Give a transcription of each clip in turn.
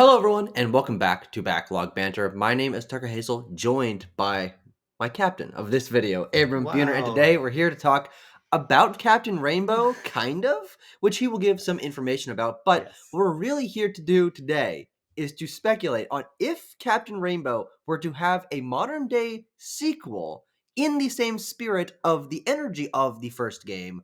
Hello, everyone, and welcome back to Backlog Banter. My name is Tucker Hazel, joined by my captain of this video, Abram Buhner, and Wow. today we're here to talk about Captain Rainbow, kind of, which he will give some information about. But Yes. what we're really here to do today is to speculate on if Captain Rainbow were to have a modern day sequel in the same spirit of the energy of the first game.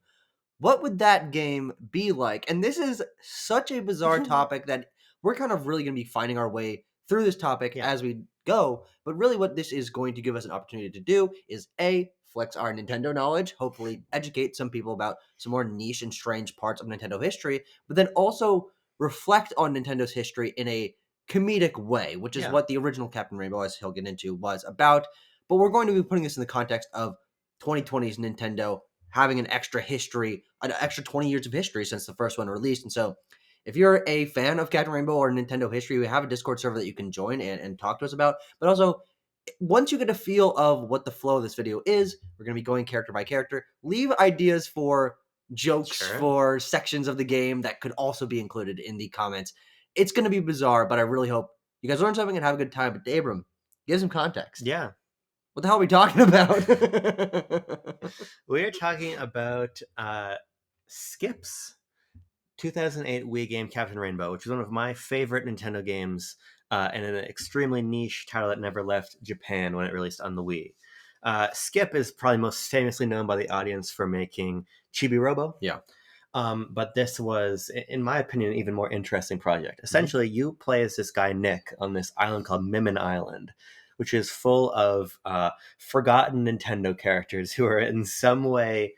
What would that game be like? And this is such a bizarre topic that we're kind of really going to be finding our way through this topic Yeah. as we go. But really, what this is going to give us an opportunity to do is A, flex our Nintendo knowledge, hopefully educate some people about some more niche and strange parts of Nintendo history, but then also reflect on Nintendo's history in a comedic way, which is Yeah. what the original Captain Rainbow, as he'll get into, was about. But we're going to be putting this in the context of 2020's Nintendo having an extra history, an extra 20 years of history since the first one released. And so if you're a fan of Captain Rainbow or Nintendo history, we have a Discord server that you can join and talk to us about. But also, once you get a feel of what the flow of this video is, we're going to be going character by character. Leave ideas for jokes, Sure. for sections of the game that could also be included in the comments. It's going to be bizarre, but I really hope you guys learn something and have a good time. But Abram, give some context. Yeah. What the hell are we talking about? We are talking about Skip's 2008 Wii game Captain Rainbow, which is one of my favorite Nintendo games and an extremely niche title that never left Japan when it released on the Wii. Skip is probably most famously known by the audience for making Chibi-Robo. Yeah. But this was, in my opinion, an even more interesting project. Essentially, you play as this guy, Nick, on this island called Mimmin Island, which is full of forgotten Nintendo characters who are in some way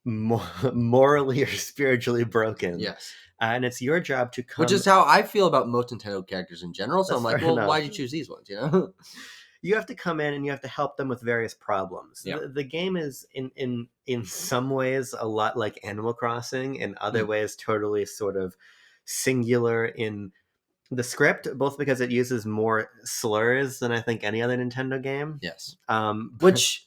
morally or spiritually broken. Yes. And it's your job to come... Which is how I feel about most Nintendo characters in general. So That's I'm like, fair well, enough. why'd you choose these ones, you know? You have to come in and you have to help them with various problems. Yeah. The game is in some ways a lot like Animal Crossing, in other ways totally sort of singular in the script, both because it uses more slurs than I think any other Nintendo game. Yes. But Which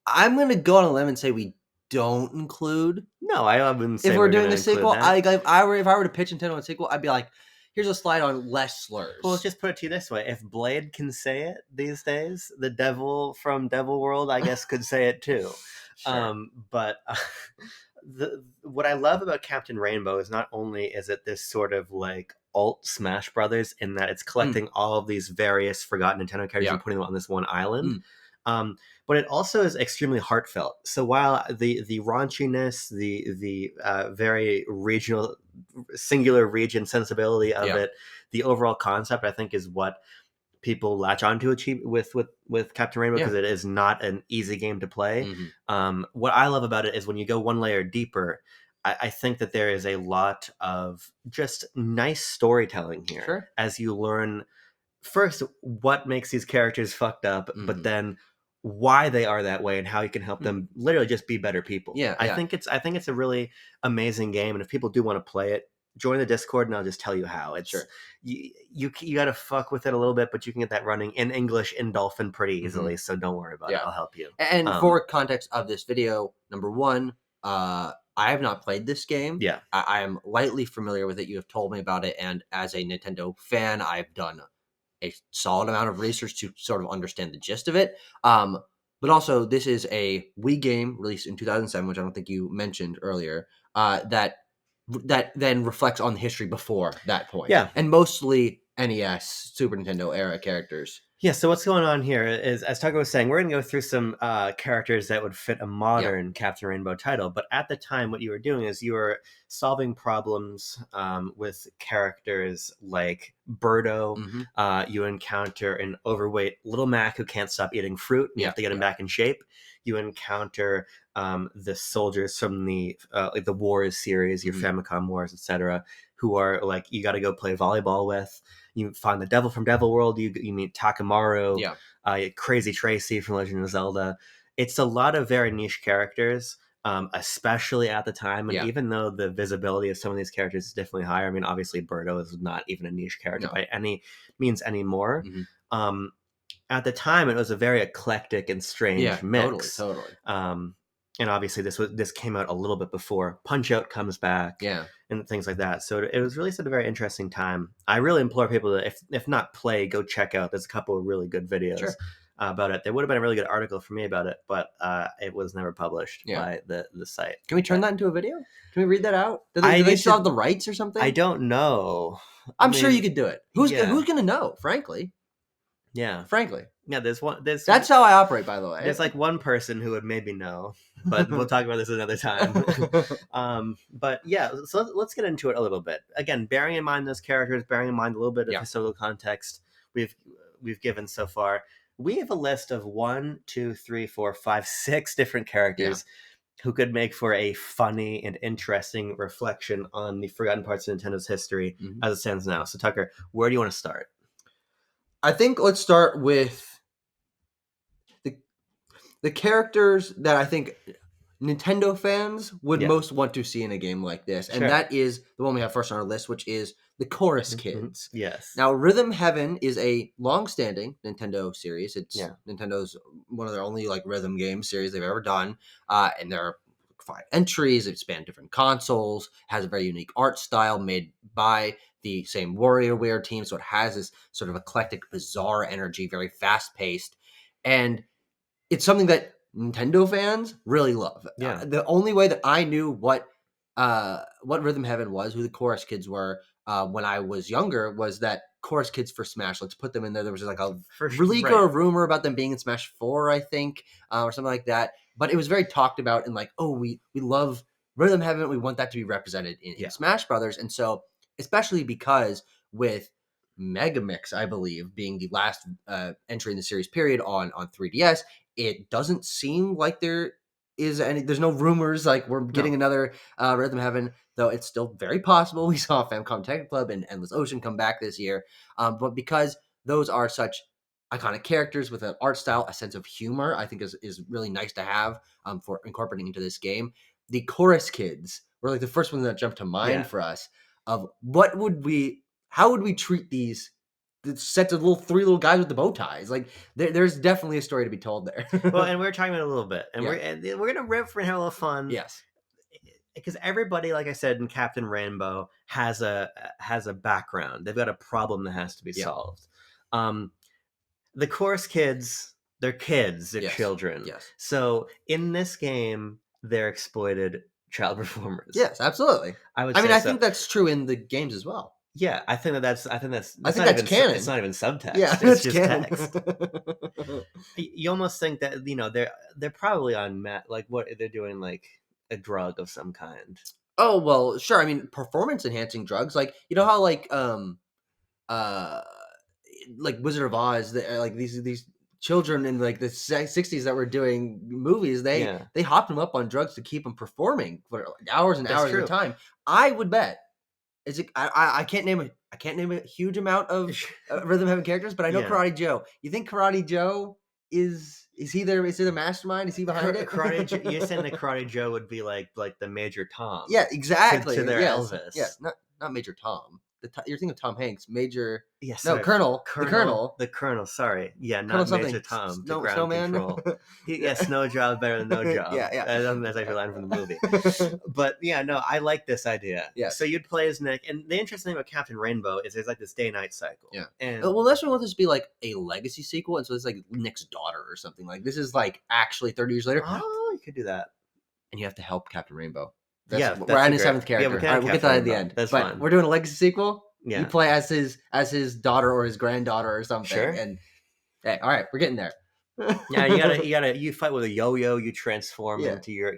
I'm going to go on a limb and say we don't include. no, I wouldn't say If we're doing gonna the sequel, include that. if I were to pitch Nintendo a sequel, I'd be like, here's a slide on less slurs. Well, let's just put it to you this way. If Blade can say it these days, the devil from Devil World, I guess, could say it too. Sure. What I love about Captain Rainbow is not only is it this sort of like alt Smash Brothers in that it's collecting all of these various forgotten Nintendo characters and putting them on this one island, but it also is extremely heartfelt. So while the raunchiness, the very regional, singular region sensibility of it, the overall concept, I think, is what people latch on to achieve with Captain Rainbow, because it is not an easy game to play. What I love about it is when you go one layer deeper, I think that there is a lot of just nice storytelling here as you learn first what makes these characters fucked up, but then why they are that way and how you can help them literally just be better people. I think it's a really amazing game, and if people do want to play it, join the Discord and I'll just tell you how. It's you got to fuck with it a little bit, but you can get that running in English in Dolphin pretty easily, so don't worry about it. I'll help you. And for context of this video, number one, I have not played this game. I am lightly familiar with it. You have told me about it, and as a Nintendo fan, I've done a solid amount of research to sort of understand the gist of it. But also, this is a Wii game released in 2007, which I don't think you mentioned earlier, that then reflects on the history before that point. And mostly NES, Super Nintendo era characters. Yeah, so what's going on here is, as Tucker was saying, we're going to go through some characters that would fit a modern Captain Rainbow title. But at the time, what you were doing is you were solving problems with characters like Birdo. You encounter an overweight Little Mac who can't stop eating fruit. You have to get him back in shape. You encounter the soldiers from the like the Wars series, your Famicom Wars, etc., who are like you got to go play volleyball with. You find the devil from Devil World. You meet Takamaru, Crazy Tracy from Legend of Zelda. It's a lot of very niche characters, especially at the time. And even though the visibility of some of these characters is definitely higher, I mean, obviously Birdo is not even a niche character by any means anymore. At the time, it was a very eclectic and strange mix. Totally. And obviously this came out a little bit before Punch-Out comes back, and things like that. So it was released at a very interesting time. I really implore people to, if not play, go check out. There's a couple of really good videos about it. There would have been a really good article for me about it, but it was never published by the site. Can we turn that into a video? Can we read that out? Do they still have the rights or something? I don't know. I'm sure you could do it. Who's gonna know? Frankly. Yeah. Frankly. Yeah, that's how I operate, by the way. There's like one person who would maybe know, but we'll talk about this another time. But yeah, so let's get into it a little bit. Again, bearing in mind those characters, bearing in mind a little bit of historical context we've given so far. We have a list of 6 different characters who could make for a funny and interesting reflection on the forgotten parts of Nintendo's history as it stands now. So Tucker, where do you want to start? I think let's start with the characters that I think Nintendo fans would most want to see in a game like this. And that is the one we have first on our list, which is the Chorus Kids. Yes. Now, Rhythm Heaven is a long-standing Nintendo series. It's Nintendo's one of their only like rhythm game series they've ever done. And there are 5 entries. It spanned different consoles. Has a very unique art style made by the same WarioWare team. So it has this sort of eclectic, bizarre energy, very fast-paced. And it's something that Nintendo fans really love. Yeah. The only way that I knew what Rhythm Heaven was, who the Chorus Kids were, when I was younger, was that Chorus Kids for Smash. Let's put them in there. There was like a leak or a rumor about them being in Smash 4, I think, or something like that. But it was very talked about and like, oh, we love Rhythm Heaven. We want that to be represented in Smash Brothers. And so, especially because with Megamix, I believe, being the last entry in the series period on 3DS, it doesn't seem like there's no rumors like we're getting another Rhythm Heaven, though it's still very possible. We saw Famicom Tech Club and Endless Ocean come back this year. But because those are such iconic characters with an art style, a sense of humor, I think is really nice to have for incorporating into this game. The Chorus Kids were like the first one that jumped to mind for us of how would we treat these sets of 3 little guys with the bow ties. Like there's definitely a story to be told there. Well, and we're talking about it a little bit, and we're gonna riff and have a little fun. Yes, because everybody, like I said, in Captain Rainbow has a background. They've got a problem that has to be solved. The Chorus Kids, they're kids, they're children. Yes. So in this game, they're exploited child performers. Yes, absolutely. I think that's true in the games as well. Yeah, I think that's canon. It's not even subtext. Yeah, it's just text. You almost think that they're probably on like what they're doing, like a drug of some kind. Oh well, sure. I mean, performance enhancing drugs, like how like Wizard of Oz, like these children in like the 60s that were doing movies, they hopped them up on drugs to keep them performing for hours and hours at a time. I would bet. I can't name a huge amount of Rhythm Heaven characters, but I know Karate Joe. You think Karate Joe is he the mastermind? Is he behind it? You're saying that Karate Joe would be like the Major Tom? Yeah, exactly. To their Elvis. Yeah, not Major Tom. You're thinking of Tom Hanks. Major. Yes. No, Colonel. The Colonel. Sorry. Yeah, not Colonel Major Tom. No, Snowman. Snow job better than no job. Yeah. That's actually a line from the movie. But yeah, no, I like this idea. Yeah. So you'd play as Nick, and the interesting thing about Captain Rainbow is there's like this day-night cycle. Yeah. And well, unless we want this to be like a legacy sequel, and so it's like Nick's daughter or something. Like this is like actually 30 years later. Oh, you could do that. And you have to help Captain Rainbow. We're adding a 7th character. Yeah, we'll get that at the end. That's fine. We're doing a legacy sequel. Yeah. You play as his daughter or his granddaughter or something. Sure. And hey, all right, we're getting there. Yeah, you fight with a yo-yo. You transform into your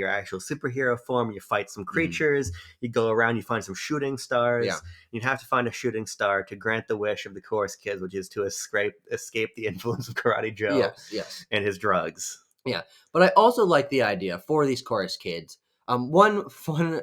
actual superhero form. You fight some creatures. You go around. You find some shooting stars. Yeah. You'd have to find a shooting star to grant the wish of the Chorus Kids, which is to escape the influence of Karate Joe. Yes, and his drugs. Yeah, but I also like the idea for these Chorus Kids. One fun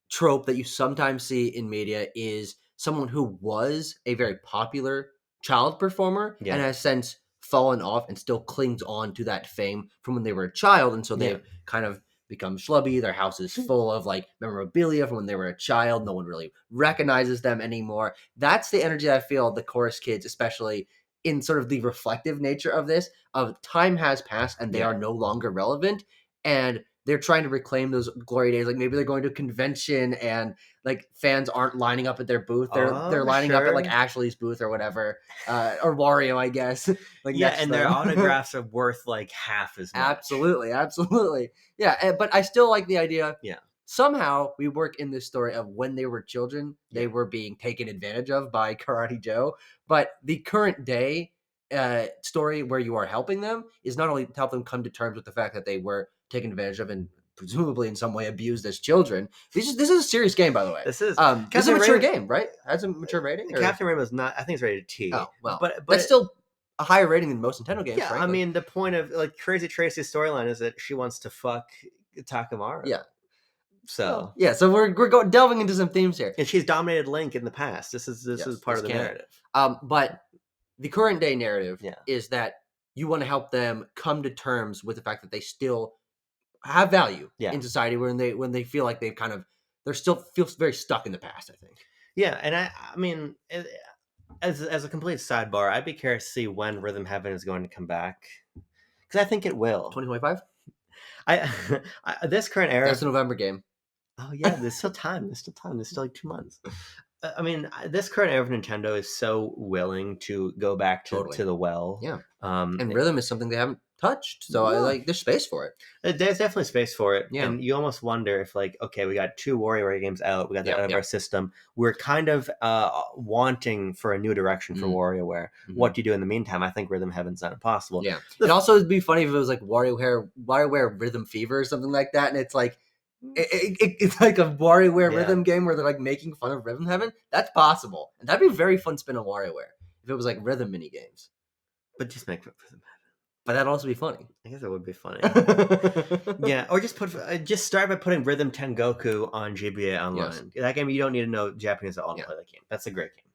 trope that you sometimes see in media is someone who was a very popular child performer and has since fallen off and still clings on to that fame from when they were a child, and so they've kind of become schlubby. Their house is full of like memorabilia from when they were a child. No one really recognizes them anymore. That's the energy that I feel the Chorus Kids, especially in sort of the reflective nature of this, of time has passed and they are no longer relevant, and they're trying to reclaim those glory days. Like maybe they're going to a convention and like fans aren't lining up at their booth. They're lining up at like Ashley's booth or whatever, or Wario, I guess. Like and their autographs are worth like half as much. Absolutely. Yeah, but I still like the idea. Yeah. Somehow we work in this story of when they were children, they were being taken advantage of by Karate Joe. But the current day story where you are helping them is not only to help them come to terms with the fact that they were taken advantage of and presumably in some way abused as children. This is a serious game, by the way. This is a mature game, right? Has a mature rating. Captain Rainbow's not. I think it's rated T. Oh well, but that's still a higher rating than most Nintendo games. Yeah, frankly. I mean the point of like Crazy Tracy's storyline is that she wants to fuck Takamaru. Yeah. So so we're delving into some themes here, and she's dominated Link in the past. This is part of the narrative. But the current day narrative is that you want to help them come to terms with the fact that they still have value in society when they feel like they're still feel very stuck in the past, I think. Yeah, and I mean, as a complete sidebar, I'd be curious to see when Rhythm Heaven is going to come back, because I think it will. 2025. This current era. That's a November game. Oh yeah, there's still time. There's still like 2 months. I mean, this current era of Nintendo is so willing to go back to the well. Yeah. And Rhythm is something they haven't touched, so there's space for it. There's definitely space for it. Yeah. And you almost wonder if, like, okay, we got 2 WarioWare games out, we got that out of our system. We're kind of wanting for a new direction for WarioWare. Mm-hmm. What do you do in the meantime? I think Rhythm Heaven's not impossible. Yeah. And also, it'd be funny if it was like WarioWare Rhythm Fever or something like that, and it's like it's like a WarioWare rhythm game where they're like making fun of Rhythm Heaven. That's possible, and that'd be a very fun spin on WarioWare if it was like rhythm mini games. But just make Rhythm Heaven. But that'd also be funny. I guess it would be funny. Yeah, or just start by putting Rhythm Tengoku on GBA Online. Yes. That game, you don't need to know Japanese at all to play that game. That's a great game.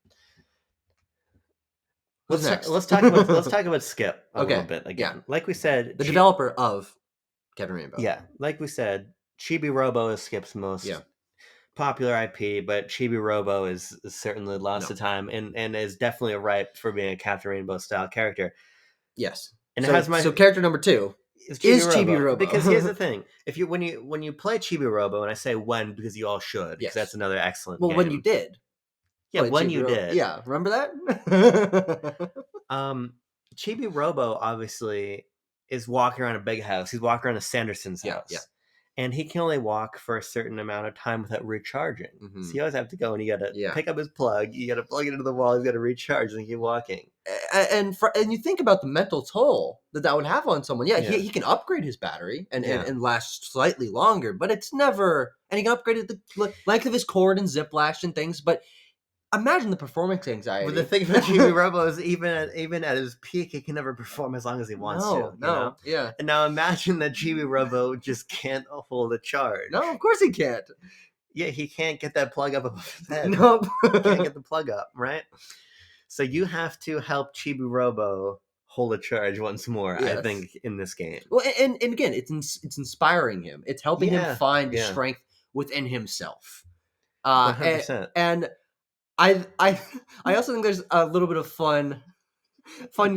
Let's talk about Skip a little bit again. Like we said, the developer of Captain Rainbow. Yeah, like we said, Chibi-Robo is Skip's most popular IP, but Chibi-Robo is certainly lost to time and is definitely ripe for being a Captain Rainbow style character. Yes. And so character number 2 is Chibi-Robo. Because here's the thing: if you when you play Chibi-Robo, and I say when because you all should, because that's another excellent. Well, game. when you did, when you did, yeah, remember that? Chibi-Robo obviously is walking around a big house. He's walking around a Sanderson's house. Yeah. And he can only walk for a certain amount of time without recharging. Mm-hmm. So you always have to go and you got to pick up his plug. You got to plug it into the wall. He's got to recharge and keep walking. And you think about the mental toll that would have on someone. Yeah. He can upgrade his battery and last slightly longer, but it's never. And he can upgrade the length of his cord and zip lash and things. But imagine the performance anxiety. But the thing about Chibi-Robo is even at his peak, he can never perform as long as he wants to. No. Yeah. And now imagine that Chibi-Robo just can't hold a charge. No, of course he can't. Yeah, he can't get that plug up above his head. Nope. He can't get the plug up, right? So you have to help Chibi-Robo hold a charge once more, I think, in this game. Well, and again, it's inspiring him. It's helping him find the strength within himself. 100%. And I also think there's a little bit of fun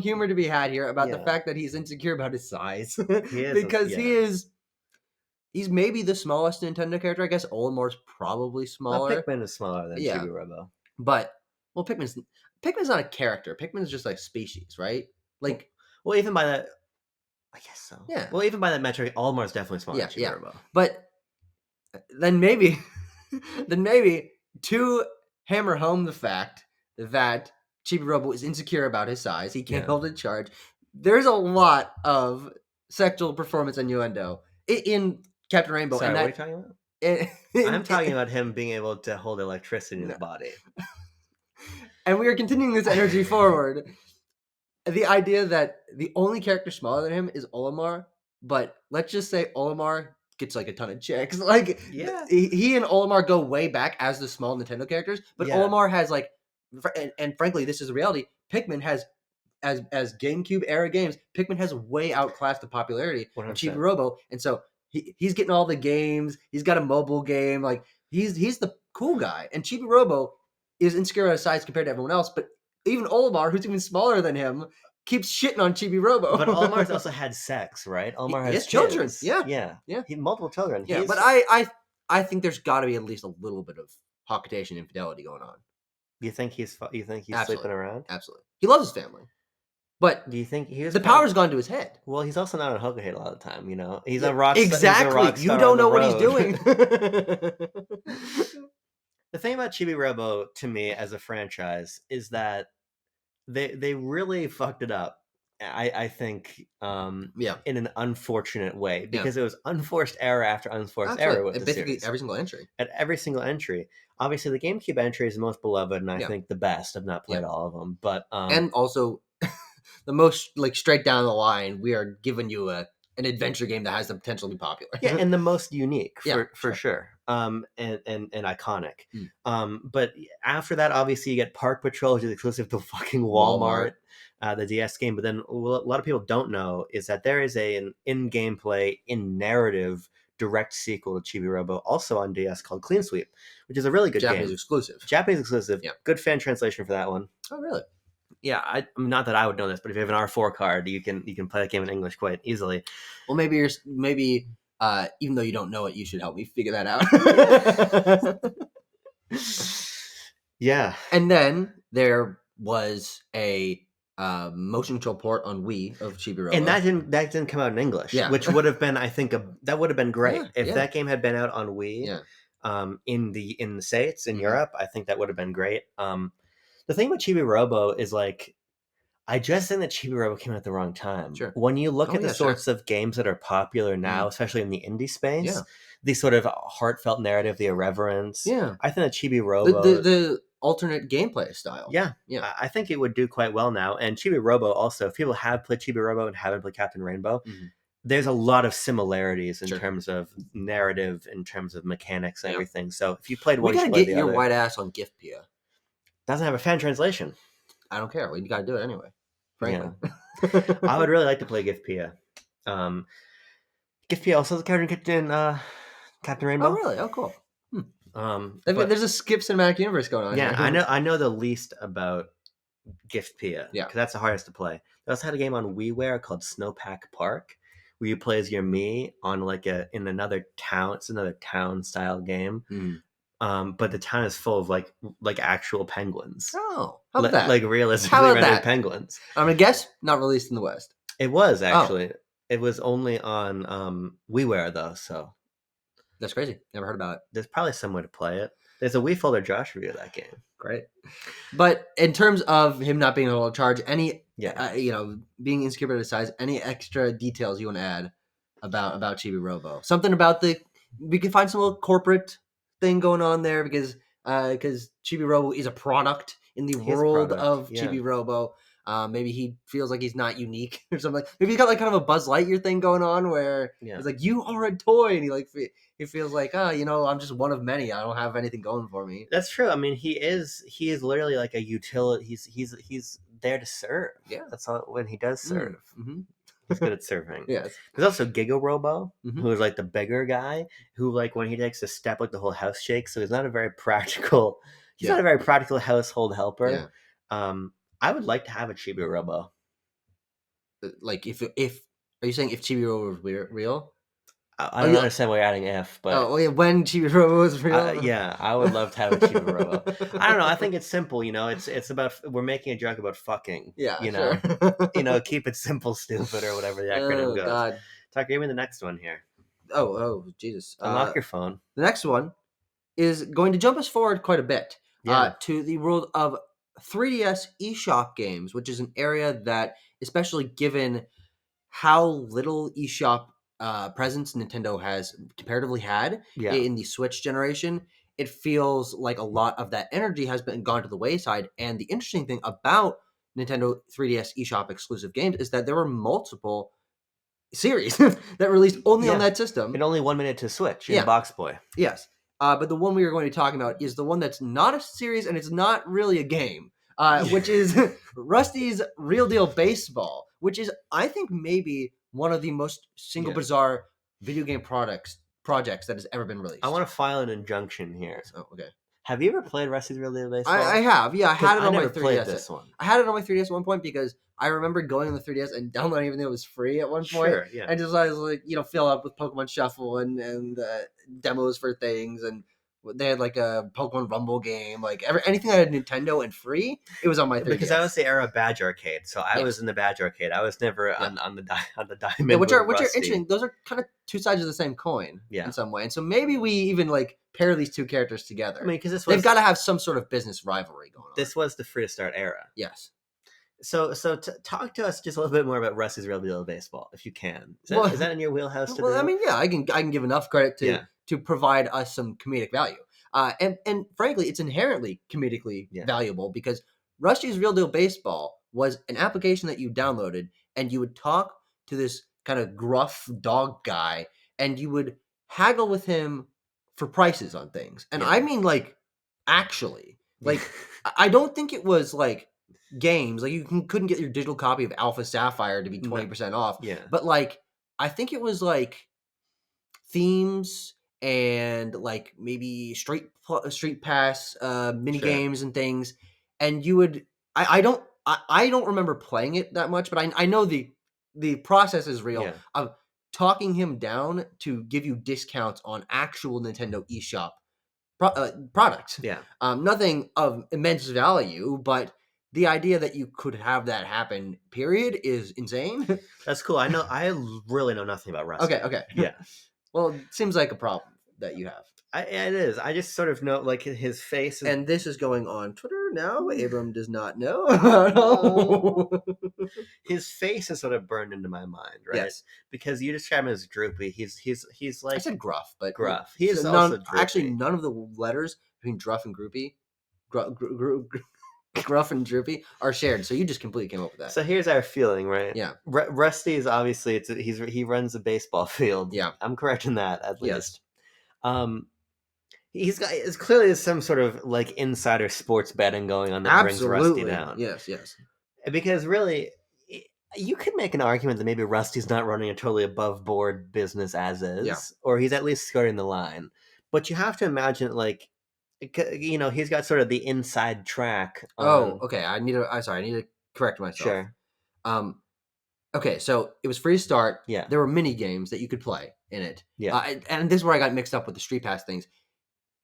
humor to be had here about the fact that he's insecure about his size. Because he's maybe the smallest Nintendo character. I guess Olimar's probably smaller. Pikmin is smaller than Chibi-Robo. But Pikmin's not a character. Pikmin's just like species, right? Like, well, even by that, I guess so. Yeah. Well, even by that metric, Olimar's definitely smaller than Chibi-Robo. But then maybe to hammer home the fact that Chibi-Robo is insecure about his size, he can't hold a charge. There's a lot of sexual performance innuendo in Captain Rainbow. Sorry, what are you talking about? I'm talking about him being able to hold electricity in his body. And we are continuing this energy forward. The idea that the only character smaller than him is Olimar, but let's just say Olimar gets like a ton of chicks. Like, he and Olimar go way back as the small Nintendo characters, but Olimar has like, and frankly, this is the reality. Pikmin has, as GameCube era games, Pikmin has way outclassed the popularity of Chibi-Robo, and so he's getting all the games. He's got a mobile game. Like, he's the cool guy, and Chibi-Robo is insecure at his size compared to everyone else, but even Olimar, who's even smaller than him, keeps shitting on Chibi-Robo. But Olimar's also had sex, right? Olimar has children. kids. Yeah. He multiple children. Yeah, but I think there's got to be at least a little bit of hawkitation infidelity going on. You think he's sleeping around? Absolutely. He loves his family. But do you think the power's gone to his head? Well, he's also not on Hokage a lot of the time, He's a rock star. Exactly. You don't know what he's doing. The thing about Chibi-Robo, to me, as a franchise, is that they really fucked it up. I think in an unfortunate way, because it was unforced error after unforced error with the series. Every single entry. At every single entry. Obviously, the GameCube entry is the most beloved, and I think the best. I've not played all of them, but and also the most straight down the line. We are giving you an adventure game that has the potential to be popular. And the most unique for sure. And iconic. But after that, obviously, you get Park Patrol, which is exclusive to fucking Walmart. The DS game. But then what a lot of people don't know is that there is an in-gameplay, in-narrative direct sequel to Chibi-Robo, also on DS, called Clean Sweep, which is a really good Japanese game. Japanese exclusive. Yeah. Good fan translation for that one. Oh, really? Yeah, I mean, not that I would know this, but if you have an R4 card, you can play that game in English quite easily. Well, maybe even though you don't know it, you should help me figure that out. Yeah. And then there was a motion control port on Wii of Chibi-Robo, and that didn't come out in English. Yeah. Which would have been, I think, that would have been great if that game had been out on Wii. Yeah. In the States, in Europe, I think that would have been great. The thing with Chibi-Robo is I just think that Chibi-Robo came out at the wrong time. Sure. When you look at the sorts of games that are popular now, especially in the indie space, the sort of heartfelt narrative, the irreverence. Yeah. I think that Chibi-Robo, the alternate gameplay style. Yeah. I think it would do quite well now. And Chibi-Robo also, if people have played Chibi-Robo and haven't played Captain Rainbow, there's a lot of similarities in terms of narrative, in terms of mechanics and everything. So if you played one, we gotta get your white ass on GIF-PIA. Doesn't have a fan translation. I don't care. We gotta do it anyway. Frankly. Yeah. I would really like to play GIF-PIA. GIF-PIA also has a character in Captain Rainbow. Oh, really? Oh, cool. There's a Skip cinematic universe going on. Yeah, here. I know the least about GIF-PIA. Yeah, because that's the hardest to play. They also had a game on WiiWare called Snowpack Park, where you play as your Mii on in another town. It's another town style game. But the town is full of like actual penguins. Oh, how about that? Like realistically rendered penguins. I'm gonna guess not released in the West. It was actually. It was only on WiiWare though, so that's crazy. Never heard about it. There's probably some way to play it. There's a Wii Folder Josh review of that game. Great. But in terms of him not being able to charge any, being insecure about his size, any extra details you want to add about Chibi-Robo? Something about we can find some little corporate thing going on there because Chibi-Robo is a product in the world of Chibi-Robo. Maybe he feels like he's not unique or something. Maybe he's got kind of a Buzz Lightyear thing going on where it's like, you are a toy, and he feels like, I'm just one of many. I don't have anything going for me. That's true. I mean, he is literally like a utility. He's there to serve. Yeah, that's all. When he does serve, he's good at serving. Yes. There's also Giga-Robo, who is like the bigger guy, who when he takes a step, the whole house shakes. So he's not a very practical. He's not a very practical household helper. Yeah. I would like to have a Chibi-Robo. Like if are you saying if Chibi-Robo was real? I don't understand why you're adding if, but when Chibi-Robo was real. Yeah, I would love to have a Chibi-Robo. I don't know. I think it's simple. It's about we're making a joke about fucking. Yeah, sure. Keep it simple, stupid, or whatever the acronym goes. God. Tucker, give me the next one here. Oh, Jesus! Unlock your phone. The next one is going to jump us forward quite a bit to the world of 3DS eShop games, which is an area that, especially given how little eShop presence Nintendo has comparatively had in the Switch generation, it feels like a lot of that energy has been gone to the wayside. And the interesting thing about Nintendo 3DS eShop exclusive games is that there were multiple series that released only on that system. And only 1 minute to Switch in Box Boy. Yes. But the one we are going to be talking about is the one that's not a series and it's not really a game, which is Rusty's Real Deal Baseball, which is, I think, maybe one of the most bizarre video game projects that has ever been released. I want to file an injunction here. Oh, okay. Have you ever played Rusty's Real Deal Baseball? I have. Yeah, I had it on my 3DS. Played this one. I had it on my 3DS at one point because I remember going on the 3DS and downloading everything that was free at one point. Sure, yeah. And just I was like, fill up with Pokemon Shuffle and demos for things, and they had like a Pokemon Rumble game, like anything that had Nintendo and free, it was on my 3DS. Because that was the era of Badge Arcade, so I was in the Badge Arcade. I was never on the Diamond. Yeah, which are interesting. Those are kind of two sides of the same coin, in some way. And so maybe we even like pair these two characters together. I mean, because they've got to have some sort of business rivalry going on. This was the free to start era. Yes. So talk to us just a little bit more about Rusty's Real Deal Baseball, if you can. Is that in your wheelhouse? Well, I mean, yeah, I can give enough credit to provide us some comedic value. And frankly, it's inherently comedically valuable because Rusty's Real Deal Baseball was an application that you downloaded, and you would talk to this kind of gruff dog guy, and you would haggle with him for prices on things. And I mean, like, actually, like, I don't think it was like games. Like, you couldn't get your digital copy of Alpha Sapphire to be 20% off. Yeah. But, like, I think it was like themes and like maybe street pass mini games and things, and you would I don't remember playing it that much, but I know the process is real of talking him down to give you discounts on actual Nintendo eShop products. Nothing of immense value, but the idea that you could have that happen, period, is insane. That's cool. I really know nothing about Rusty. Okay. Yeah. Well, it seems like a problem that you have. It is. I just sort of know, like, his face. And this is going on Twitter now. Abram does not know. His face is sort of burned into my mind, right? Yes. Because you describe him as droopy. He's like... I said gruff, but... Gruff. He is also droopy. Actually, none of the letters between gruff and groupie... Gruff and droopy are shared, so you just completely came up with that. So here's our feeling, right? Yeah. Rusty is obviously he runs a baseball field. Yeah, I'm correct in that at least. It's clearly some sort of like insider sports betting going on that brings Rusty down. Yes. Because really, you could make an argument that maybe Rusty's not running a totally above board business as is, or he's at least skirting the line. But you have to imagine, like, he's got sort of the inside track. Okay. I need to correct myself. Sure. Okay, so it was free to start. Yeah. There were mini games that you could play in it. Yeah. And this is where I got mixed up with the Street Pass things.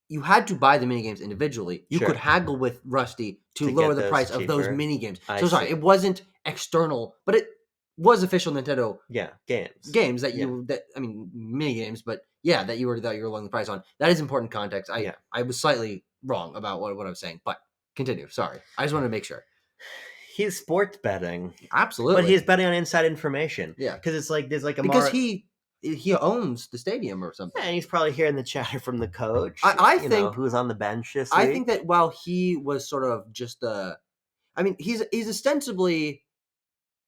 You had to buy the mini games individually. You could haggle with Rusty to lower the price of those mini games. Sorry, it wasn't external, but it was official Nintendo. Games that mini games, but that you were lowering the price on. That is important context. I was slightly wrong about what I was saying, but continue. Sorry, I just wanted to make sure. He's sports betting, absolutely, but he's betting on inside information. Yeah, because it's like there's like because he owns the stadium or something. Yeah, and he's probably hearing the chatter from the coach. I think who's on the bench this week. I think that while he was sort of just he's ostensibly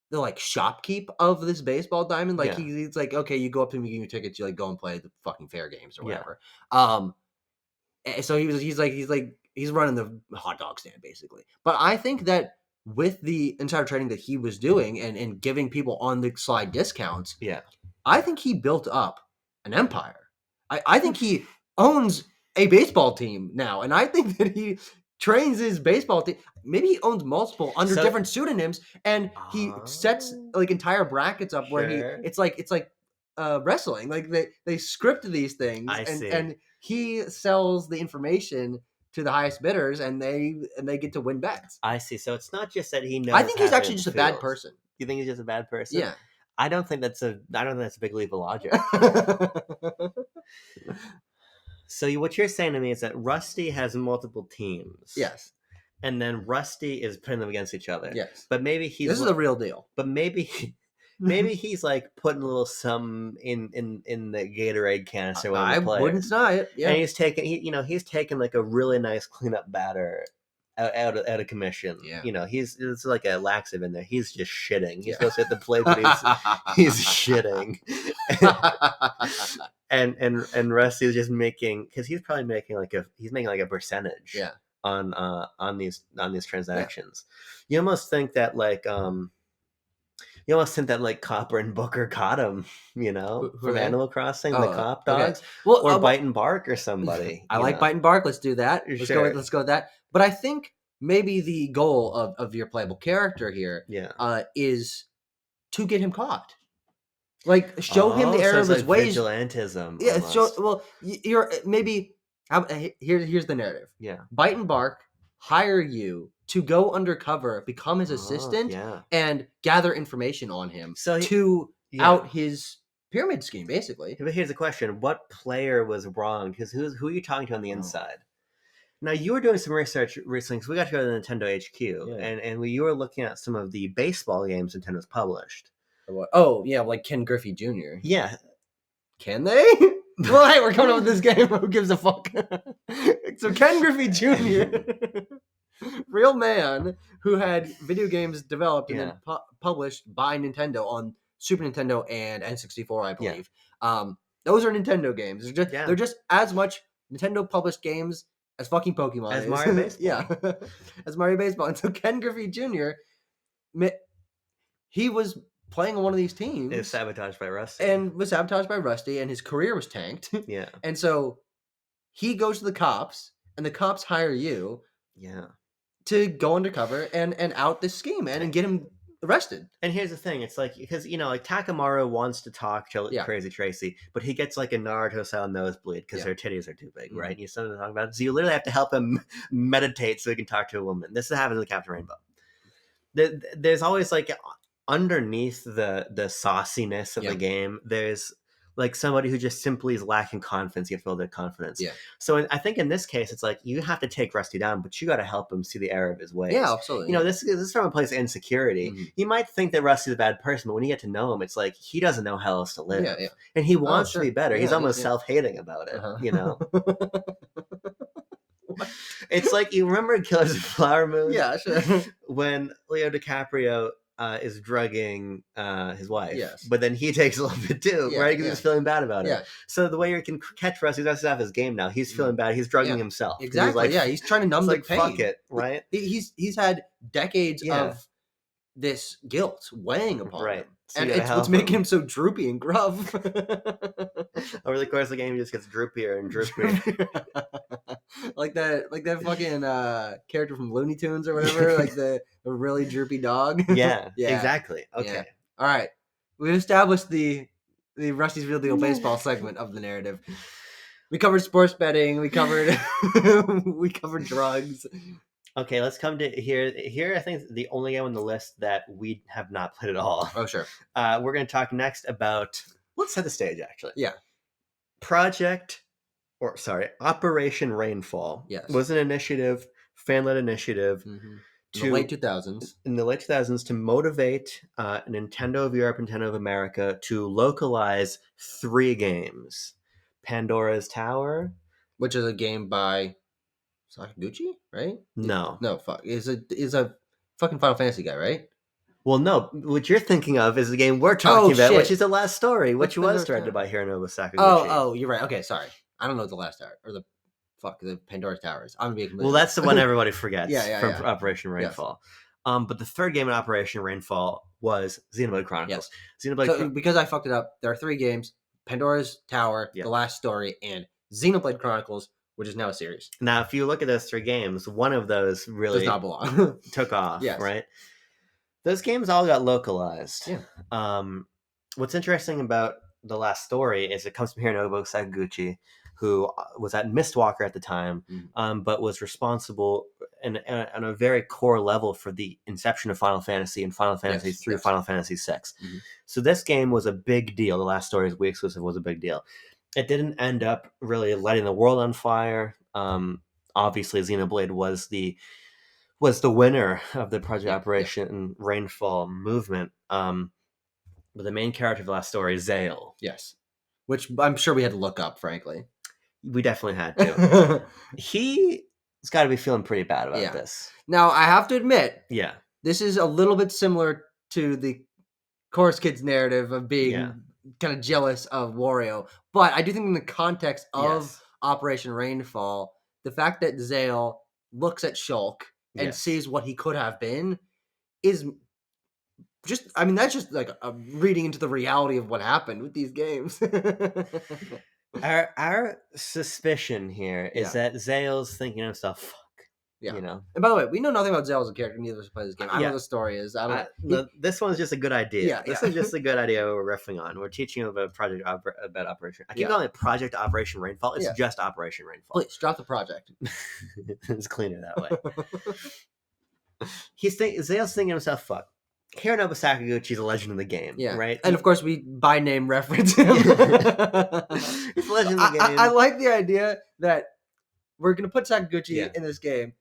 the like shopkeep of this baseball diamond. Like he's like, okay, you go up to me, give me tickets, you like go and play the fucking fair games or whatever. So he's running the hot dog stand basically. But I think that with the insider trading that he was doing and giving people on the slide discounts, I think he built up an empire. I think he owns a baseball team now, and I think that he trains his baseball team. Maybe he owns multiple under different pseudonyms, and he sets like entire brackets up where it's like wrestling. Like they script these things, and he sells the information to the highest bidders, and they get to win bets. I see. So it's not just that he knows. I think he's actually just a bad person. You think he's just a bad person? Yeah. I don't think that's a big leap of logic. So what you're saying to me is that Rusty has multiple teams. Yes. And then Rusty is putting them against each other. Yes. But maybe this is the real deal. But maybe he's like putting a little some in the Gatorade canister. I wouldn't deny it. Yeah. And he's taking like a really nice cleanup batter out of commission. Yeah. It's like a laxative in there. He's just shitting. He's supposed to hit the plate, but he's shitting. and Rusty's just making, because he's probably making like a percentage on these transactions. You almost think that like You almost think that like Copper and Booker caught him, from Animal Crossing, the cop dogs, okay. Well, or Bite and Bark or somebody. I like Bite and Bark. Let's do that. Let's go with that. But I think maybe the goal of your playable character here, is to get him caught. Like show him the error of his ways. Vigilantism. Yeah. Well, you're maybe. Here's the narrative. Yeah. Bite and Bark hire you to go undercover, become his assistant, and gather information on him to out his pyramid scheme, basically. But here's the question: what player was wrong? Because who are you talking to on the inside? Now, you were doing some research recently, because we got to go to the Nintendo HQ, and you were looking at some of the baseball games Nintendo's published. Oh, yeah, like Ken Griffey Jr. Yeah. Can they? Well, hey, we're coming up with this game. Who gives a fuck? So Ken Griffey Jr., real man who had video games developed and then published by Nintendo on Super Nintendo and N64, I believe. Those are Nintendo games. They're just as much Nintendo published games as fucking Pokemon. As Mario Baseball. As Mario Baseball. And so Ken Griffey Jr., he was playing on one of these teams. It was sabotaged by Rusty. And his career was tanked. Yeah. And so he goes to the cops, and the cops hire you to go undercover and out this scheme, man, and get him arrested. And here's the thing. It's like, because, like Takamaru wants to talk to Crazy Tracy, but he gets like a Naruto-style nosebleed because her titties are too big, right? And you something to talk about. So you literally have to help him meditate so he can talk to a woman. This happens with Captain Rainbow. There's always like underneath the sauciness of the game, there's like somebody who just simply is lacking confidence. You have to build their confidence. Yeah. So I think in this case, it's like you have to take Rusty down, but you got to help him see the error of his ways. Yeah, absolutely. This is from a place of insecurity. Mm-hmm. You might think that Rusty's a bad person, but when you get to know him, it's like he doesn't know how else to live. Yeah. And he wants to be better. He's almost self-hating about it, It's like, you remember Killers of the Flower Moon? Yeah, sure. When Leo DiCaprio is drugging his wife. Yes. But then he takes a little bit too, right? Because he's feeling bad about it. So the way you can catch Rusty, that's off his game now. He's feeling bad. He's drugging himself. Exactly. He's trying to numb the pain. Fuck it, right? He's had decades of this guilt weighing upon him. So and it's what's making him so droopy and gruff. Over the course of the game, he just gets droopier and droopier. like that fucking character from Looney Tunes or whatever, like the really droopy dog. Yeah, exactly. Okay. Yeah. All right. We've established the Rusty's Real Deal Baseball segment of the narrative. We covered sports betting. We covered drugs. Okay, let's come to here. Here, I think the only game on the list that we have not played at all. Oh, sure. We're going to talk next about. Let's set the stage, actually. Yeah. Operation Rainfall. Yes. Was an initiative, fan-led initiative. Mm-hmm. In the late 2000s. In the late 2000s, to motivate Nintendo of Europe and Nintendo of America to localize 3 games: Pandora's Tower, which is a game by Sakaguchi, right? No, fuck. Is a fucking Final Fantasy guy, right? Well, no. What you're thinking of is the game we're talking about, which is The Last Story, which was directed by Hironobu Sakaguchi. Oh, you're right. Okay, sorry. I don't know what The Last Tower or the Pandora's Towers. I'm gonna be well. That's the one everybody forgets from yeah. Operation Rainfall. Yes. But the third game in Operation Rainfall was Xenoblade Chronicles. Yes. Because I fucked it up, there are 3 games: Pandora's Tower, The Last Story, and Xenoblade Chronicles, which is now a series. Now, if you look at those 3 games, one of those really does not belong. took off, right? Those games all got localized. Yeah. What's interesting about The Last Story is it comes from Hironobu Sakaguchi, who was at Mistwalker at the time, but was responsible on a very core level for the inception of Final Fantasy and Final Fantasy through Final Fantasy VI. Mm-hmm. So this game was a big deal. The Last Story's Wii exclusive was a big deal. It didn't end up really lighting the world on fire. Obviously, Xenoblade was the winner of the Project Operation Rainfall movement. But the main character of The Last Story is Zale. Yes. Which I'm sure we had to look up, frankly. We definitely had to. He's got to be feeling pretty bad about this. Now, I have to admit, this is a little bit similar to the Chorus Kids narrative of being kind of jealous of Wario. But I do think in the context of Operation Rainfall, the fact that Zale looks at Shulk and sees what he could have been is that's just like a reading into the reality of what happened with these games. Our suspicion here is that Zale's thinking to himself, "Fuck." Yeah. You know. And by the way, we know nothing about Zale as a character. Neither of us play this game. I don't know what the story is. This one's just a good idea. Yeah, this is just a good idea we're riffing on. We're teaching you about about Operation. I keep calling it Project Operation Rainfall. It's just Operation Rainfall. Please drop the project. It's cleaner that way. Zale's thinking to himself, "Fuck. Hironobu Sakaguchi's a legend of the game." Yeah. Right? And of course, we by name reference him. It's a legend of the game. I like the idea that we're going to put Sakaguchi in this game.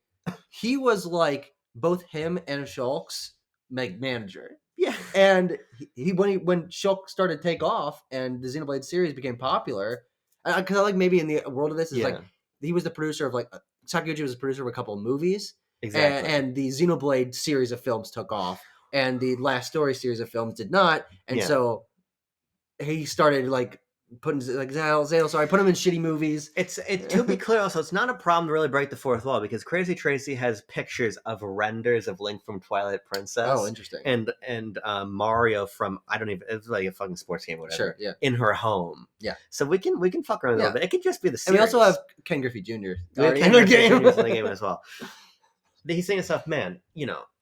He was like both him and Shulk's manager. Yeah. And when Shulk started to take off and the Xenoblade series became popular, because I like maybe in the world of this, is like he was the producer of like Sakaguchi was the producer of a couple of movies. Exactly. And the Xenoblade series of films took off, and the Last Story series of films did not. And so he started like putting like Zale, put him in shitty movies. To be clear, also, it's not a problem to really break the fourth wall, because Crazy Tracy has pictures of renders of Link from Twilight Princess. Oh, interesting. And Mario from it's like a fucking sports game, or whatever. Sure, yeah. In her home. Yeah. So we can fuck around a little bit. It could just be the series. And we also have Ken Griffey Jr. in the game as well. He's saying stuff, man,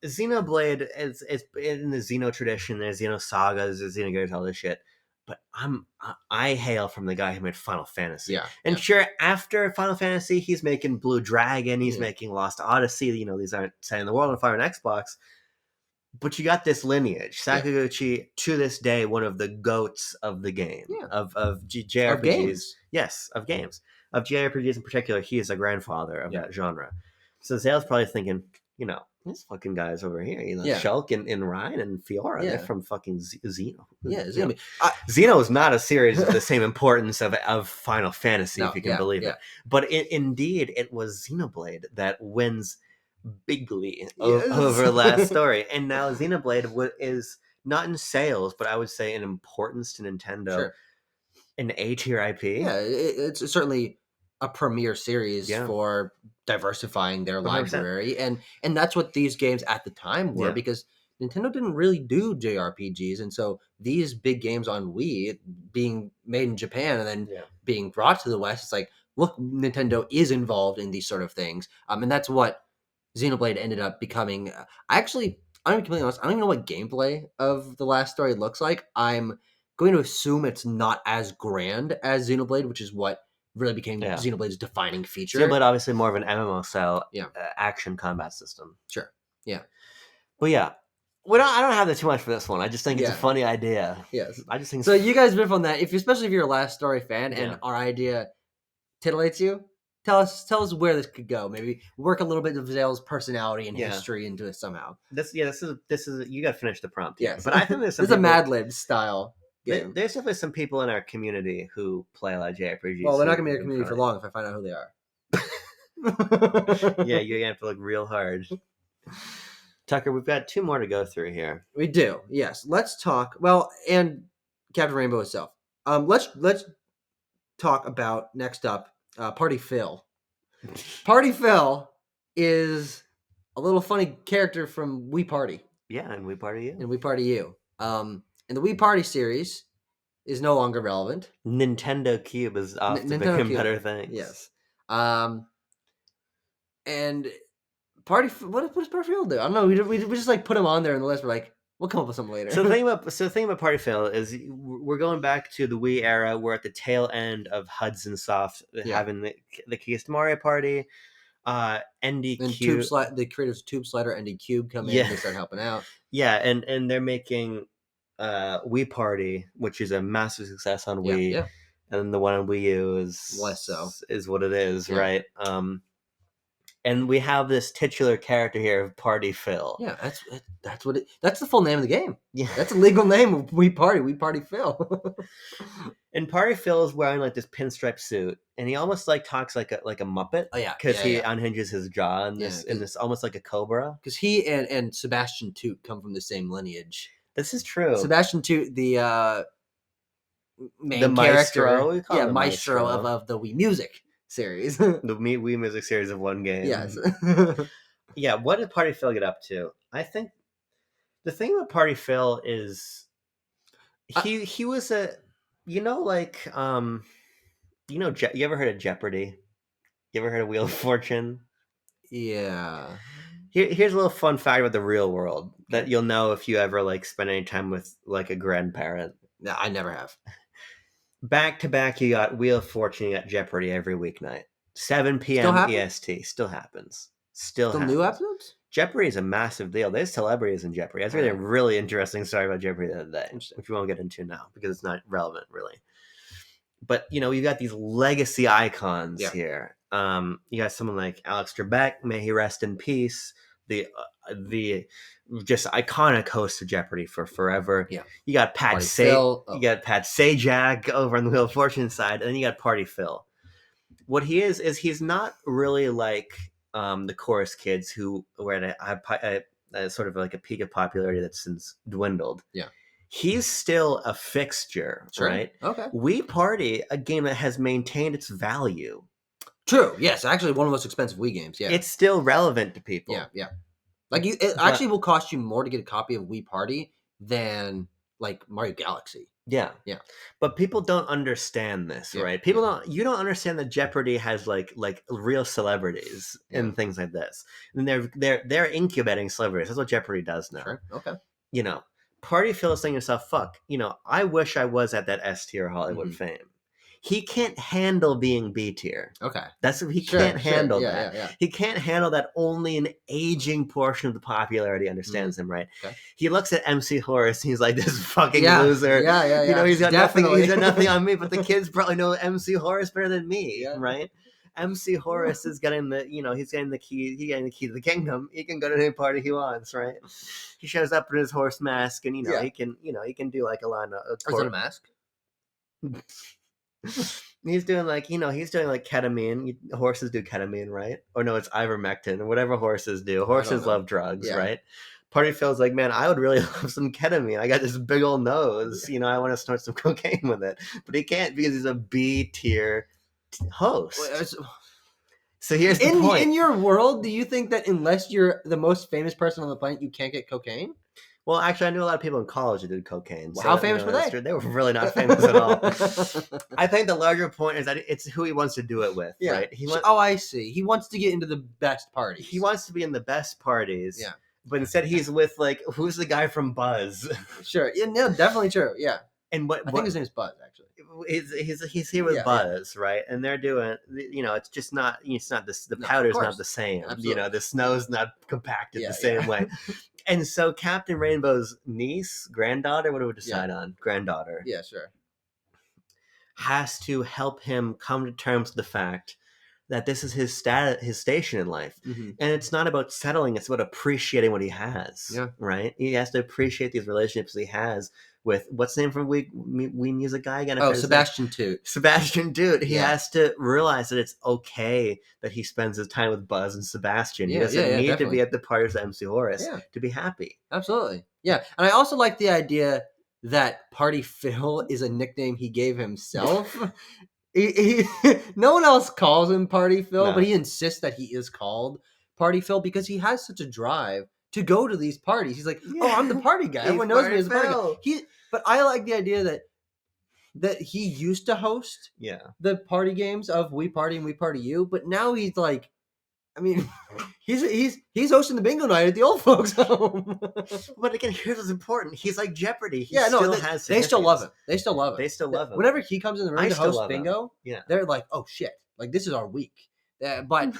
Xenoblade is in the Xeno tradition, there's Xenosagas, there's Xenogears, all this shit. But I hail from the guy who made Final Fantasy. Yeah. And sure, after Final Fantasy, he's making Blue Dragon, he's making Lost Odyssey, these aren't setting the world on fire on Xbox. But you got this lineage. Sakaguchi, to this day, one of the goats of the game. Yeah. Of JRPGs. Of games. Yes, of games. Of JRPGs in particular, he is a grandfather of that genre. So Zale's probably thinking, these fucking guys over here, Shulk and Ryan and Fiora, they're from fucking Xeno. Yeah, Xeno is not a series of the same importance of Final Fantasy, if you can believe it. But indeed, it was Xenoblade that wins bigly over Last Story. And now Xenoblade is not in sales, but I would say in importance to Nintendo, an A-tier IP. Yeah, it's certainly a premier series for diversifying their 100%. Library, and that's what these games at the time were, because Nintendo didn't really do JRPGs, and so these big games on Wii being made in Japan and then being brought to the West, it's like, look, Nintendo is involved in these sort of things, and that's what Xenoblade ended up becoming. I'm completely honest, I don't even know what gameplay of The Last Story looks like. I'm going to assume it's not as grand as Xenoblade, which is what really became Xenoblade's defining feature. Xenoblade obviously more of an MMO style action combat system. Sure. Yeah. But I don't have that too much for this one. I just think it's a funny idea. Yes. I just think so. You guys riff on that, especially if you're a Last Story fan and our idea titillates you. Tell us where this could go. Maybe work a little bit of Zale's personality and history into it somehow. This is you got to finish the prompt. Yes. But I think this is a Mad Lib style. There's definitely some people in our community who play a lot of JRPGs. Well, they're not going to be in our community for long if I find out who they are. Yeah, you're going to have to look real hard. Tucker, we've got 2 more to go through here. We do, yes. Let's talk, and Captain Rainbow itself. Let's talk about, next up, Party Phil. Party Phil is a little funny character from Wii Party. Yeah, and Wii Party U. And Wii Party U. And the Wii Party series is no longer relevant. Nintendo Cube is off to become better things. Yes. And what does Party Phil do? I don't know. We just like put him on there in the list. We're like, we'll come up with something later. So the thing about Party Phil is we're going back to the Wii era. We're at the tail end of Hudson Soft having the Keys to Mario Party. ND Cube, the creators of Tube Slider, ND Cube come in. They start helping out. Yeah, and they're making Wii Party, which is a massive success on Wii. Yeah. And the one on Wii U is less so. Is what it is, right? And we have this titular character here of Party Phil. Yeah, that's the full name of the game. Yeah, that's a legal name of Wii Party Phil. And Party Phil is wearing like this pinstripe suit, and he almost like talks like a Muppet. Oh yeah, because he unhinges his jaw in this almost like a cobra. Because he and Sebastian Toot come from the same lineage. This is true. Sebastian Toot, the main character, maestro of the Wii Music series. The Wii Music series of one game. Yes. Yeah, what did Party Phil get up to? I think The thing about Party Phil is he was a, you know, you ever heard of Jeopardy? You ever heard of Wheel of Fortune? Yeah. Here's a little fun fact about the real world that you'll know if you ever like spend any time with like a grandparent. No, I never have. Back to back, you got Wheel of Fortune, you got Jeopardy every weeknight. 7 p.m. EST. Still happens. Still happens. New episodes? Jeopardy is a massive deal. There's celebrities in Jeopardy. That's really a really interesting story about Jeopardy the other day, which we won't get into now because it's not relevant really. But you know, you got these legacy icons here. You got someone like Alex Trebek, may he rest in peace. The just iconic host of Jeopardy for forever. Yeah. You got Pat You got Pat Sajak over on the Wheel of Fortune side, and then you got Party Phil. What he is he's not really like the Chorus Kids who were at a sort of like a peak of popularity that's since dwindled. Yeah. He's still a fixture, right? Okay. Wii Party, a game that has maintained its value. True. Yes, actually one of the most expensive Wii games. Yeah. It's still relevant to people. Yeah, yeah. Like it actually will cost you more to get a copy of Wii Party than like Mario Galaxy. Yeah. Yeah. But people don't understand this, right? You don't understand that Jeopardy has like real celebrities and things like this. And they're incubating celebrities. That's what Jeopardy does now. Sure. Okay. You know, Party Phil is saying to himself, fuck, you know, I wish I was at that S tier Hollywood fame. He can't handle being B tier. Okay. He can't handle that. Yeah. He can't handle that only an aging portion of the popularity understands him, right? Okay. He looks at MC Horace and he's like, this fucking loser. Yeah. You know, he's got nothing on me, but the kids probably know MC Horace better than me, right? MC Horace is getting he's getting the key to the kingdom. He can go to any party he wants, right? He shows up in his horse mask and he can do like a line of is it a mask? He's doing like ketamine. Horses do ketamine, right? Or no, it's ivermectin or whatever horses do. Horses love drugs, right? Party Phil's like, man, I would really love some ketamine. I got this big old nose. You know, I want to snort some cocaine with it. But he can't because he's a B tier host. So here's the point. In your world, do you think that unless you're the most famous person on the planet, you can't get cocaine? Well, actually, I knew a lot of people in college who did cocaine. Well, so, how famous were they? They were really not famous at all. I think the larger point is that it's who he wants to do it with, right? I see. He wants to get into the best parties. He wants to be in the best parties. Yeah. But instead, he's with, like, who's the guy from Buzz? Sure. Yeah, no, definitely true. Yeah. And I think his name is Buzz, actually. He's here with Buzz, right? And they're doing, it's just not, the powder's not the same. Absolutely. The snow's not compacted the same way. And so Captain Rainbow's granddaughter, what do we decide on? Granddaughter. Yeah, sure. Has to help him come to terms with the fact that this is his station in life. Mm-hmm. And it's not about settling, it's about appreciating what he has. Yeah. Right? He has to appreciate these relationships he has with, what's the name from Wii Music guy again? Sebastian Toot. Sebastian Toot. He has to realize that it's okay that he spends his time with Buzz and Sebastian. He doesn't need to be at the parties of MC Horace to be happy. Absolutely. Yeah. And I also like the idea that Party Phil is a nickname he gave himself. No one else calls him Party Phil, but he insists that he is called Party Phil because he has such a drive to go to these parties. He's like, I'm the party guy. Everyone knows me as the party guy. But I like the idea that he used to host the party games of Wii Party and Wii Party U, but now he's like, I mean, he's hosting the bingo night at the old folks' home. But again, here's what's important. He's like Jeopardy. They still love him. They still love him. Whenever he comes in the room to host bingo, they're like, oh shit, like this is our week. But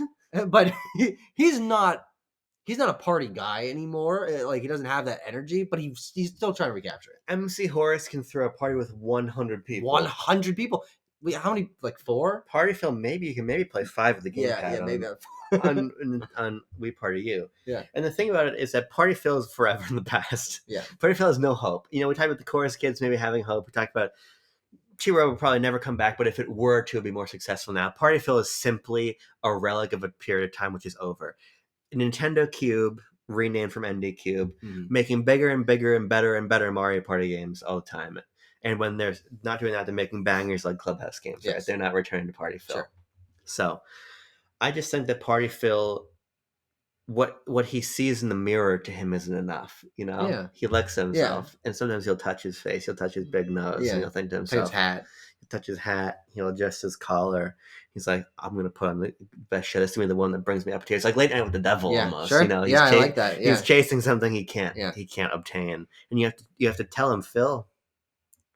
he's not a party guy anymore. Like he doesn't have that energy, but he's still trying to recapture it. MC Horace can throw a party with 100 people. 100 people. Wait, how many? Like 4? Party Phil, maybe you can play 5 of the game. Maybe on Wii Party U. Yeah. And the thing about it is that Party Phil is forever in the past. Yeah. Party Phil has no hope. We talked about the Chorus Kids maybe having hope. We talked about Chibi-Robo will probably never come back, but if it were to, be more successful now. Party Phil is simply a relic of a period of time which is over. Nintendo Cube, renamed from ND Cube, making bigger and bigger and better Mario Party games all the time. And when they're not doing that, they're making bangers like Clubhouse games, right? They're not returning to Party Phil. Sure. So I just think that Party Phil what he sees in the mirror to him isn't enough. Yeah. He licks himself, and sometimes he'll touch his face, he'll touch his big nose, and he'll think to himself, he'll touch his hat, he'll adjust his collar. He's like, I'm gonna put on the best shit. It's gonna be the one that brings me up here. It's like Late Night with the Devil, almost. Sure. He's I like that. He's chasing something he can't obtain, and you have to tell him, Phil,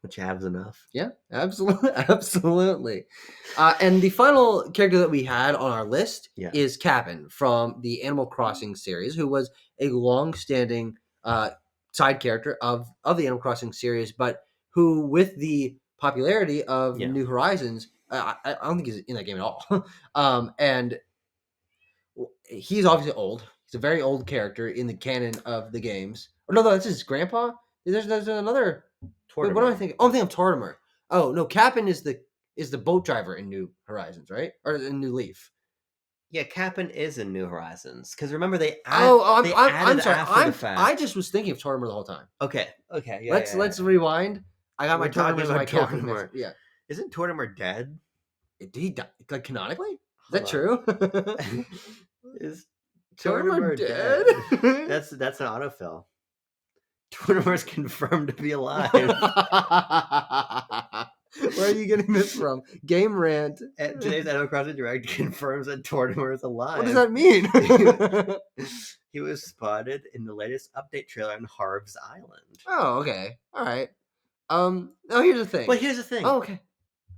what you have is enough. Yeah, absolutely. And the final character that we had on our list is Cap'n from the Animal Crossing series, who was a long-standing side character of the Animal Crossing series, but who, with the popularity of New Horizons, I don't think he's in that game at all. And he's obviously old. He's a very old character in the canon of the games. Or no, that's his grandpa. There's another. Wait, what am I thinking? Oh, I'm thinking of Tortimer. Oh no, Cap'n is the boat driver in New Horizons, right? Or in New Leaf. Yeah, Cap'n is in New Horizons because remember they. I'm sorry. I just was thinking of Tortimer the whole time. Okay. Let's rewind. I got my Tortimer and my Cap'n. Yeah. Isn't Tortimer dead? Did he die? Like canonically? Is that true? Is Tortimer dead? That's an autofill. Tortimer's confirmed to be alive. Where are you getting this from? Game Rant. Today's Animal Crossing Direct confirms that Tortimer is alive. What does that mean? He was spotted in the latest update trailer on Harv's Island. Oh, okay. All right. Here's the thing. Well, here's the thing. Oh, okay.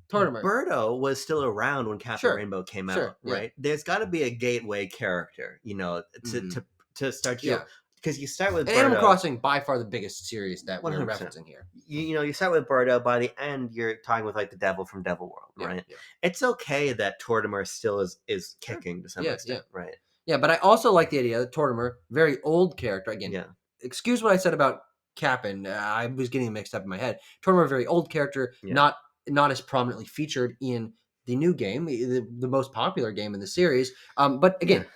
Tortimer. Birdo was still around when Captain Rainbow came out, right? Yeah. There's got to be a gateway character, to start you. Because you start with Birdo. Animal Crossing, by far the biggest series that we're referencing here. You start with Birdo. By the end, you're talking with like the devil from Devil World, right? Yeah. It's okay that Tortimer still is kicking to some extent, right? Yeah, but I also like the idea that Tortimer, very old character, again, excuse what I said about Cap'n. I was getting mixed up in my head. Tortimer, a very old character, not as prominently featured in the new game, the most popular game in the series. But again,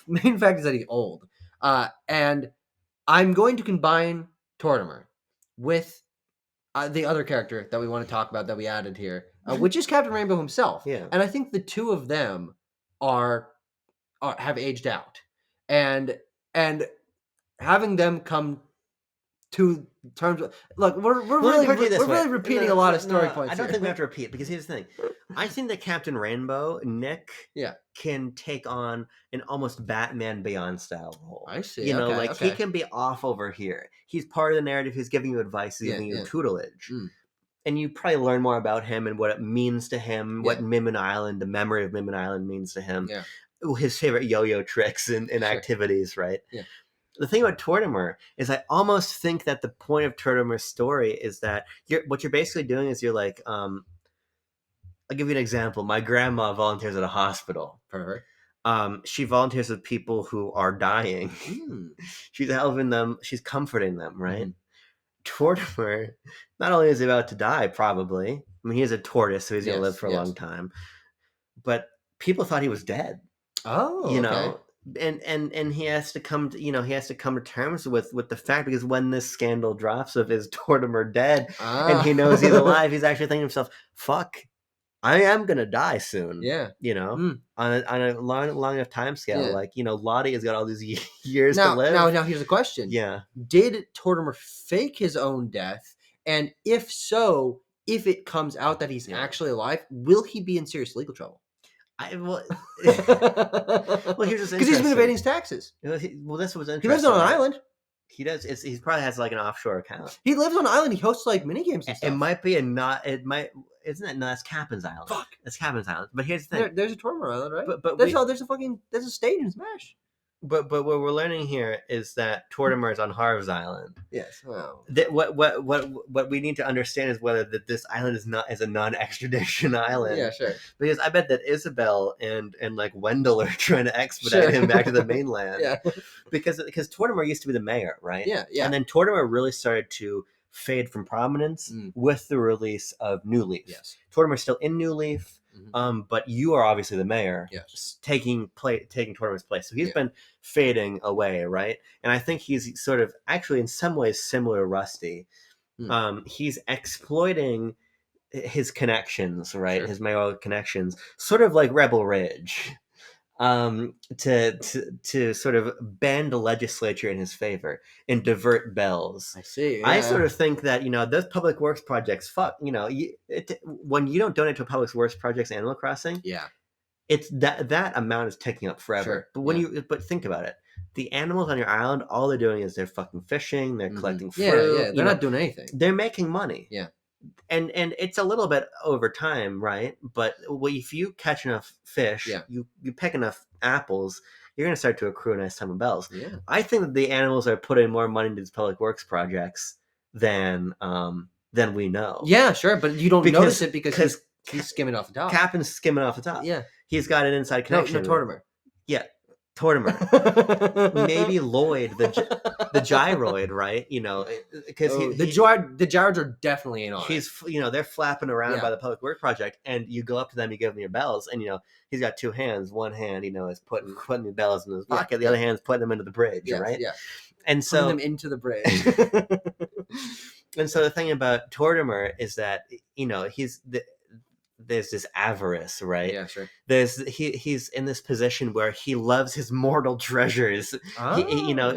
main fact is that he's old. And I'm going to combine Tortimer with the other character that we want to talk about that we added here, which is Captain Rainbow himself. Yeah. And I think the two of them have aged out, and having them come to terms with, look, we're really repeating a lot of story points. I don't think we have to repeat, because here's the thing. I think that Captain Rainbow, Nick, can take on an almost Batman Beyond style role. I see. He can be off over here. He's part of the narrative. He's giving you advice. He's giving you tutelage. And you probably learn more about him and what it means to him, what Mimmin Island, the memory of Mimmin Island means to him. Yeah. His favorite yo-yo tricks and activities, right? Yeah. The thing about Tortimer is I almost think that the point of Tortimer's story is that what you're basically doing is you're like, I'll give you an example. My grandma volunteers at a hospital. Perfect. She volunteers with people who are dying. She's helping them. She's comforting them, right? Tortimer, not only is he about to die, probably. I mean, he is a tortoise, so he's going to live for a long time. But people thought he was dead. Oh, okay. And he has to come to terms with the fact, because when this scandal drops of his Tortimer dead and he knows he's alive, he's actually thinking to himself, fuck, I am gonna die soon. Yeah. On a long enough time scale. Yeah. Like, Lottie has got all these years to live. Now here's a question. Yeah. Did Tortimer fake his own death? And if so, if it comes out that he's actually alive, will he be in serious legal trouble? Well, here's what's because he's been evading his taxes. That's what's interesting. He lives on an island. He does. He probably has like an offshore account. He lives on an island. He hosts like mini games and stuff. It might be isn't it? No, that's Captain's Island. Fuck, that's Captain's Island. But here's the thing. There's a Tortimer Island, right? But there's a stage in Smash. But what we're learning here is that Tortimer is on Harv's Island. Yes. Well, what we need to understand is whether this island is a non-extradition island. Yeah, sure. Because I bet that Isabel and like Wendell are trying to expedite him back to the mainland. Yeah. Because Tortimer used to be the mayor, right? Yeah. Yeah. And then Tortimer really started to fade from prominence with the release of New Leaf. Yes. Tortimer's still in New Leaf. But you are obviously the mayor, taking Tortimer's place. So he's been fading away, right? And I think he's sort of actually in some ways similar to Rusty. He's exploiting his connections, right? Sure. His mayoral connections, sort of like Rebel Ridge. to sort of bend the legislature in his favor and divert bells. I see. Yeah. I sort of think that those public works projects, when you don't donate to a public works projects, Animal Crossing, yeah, it's that amount is taking up forever. Sure. But but think about it. The animals on your island, all they're doing is they're fucking fishing, they're collecting fruit. Yeah, they're not doing anything. They're making money. Yeah. And it's a little bit over time, right? But if you catch enough fish, you pick enough apples, you're going to start to accrue a nice time of bells. Yeah. I think that the animals are putting more money into these public works projects than we know. Yeah, sure, but you don't notice it because he's skimming off the top. Captain's skimming off the top. Yeah. He's got an inside connection. No, Tortimer. Yeah. Tortimer. Maybe Lloyd, the gyroid, right? Because the gyroids are definitely in on it. He's, they're flapping around by the public work project, and you go up to them, you give them your bells, and he's got two hands. One hand, is putting the bells in his pocket. The other hand's putting them into the bridge, right? Yeah. And so putting them into the bridge. And so the thing about Tortimer is that there's this avarice, right? Yeah, sure. He's in this position where he loves his mortal treasures.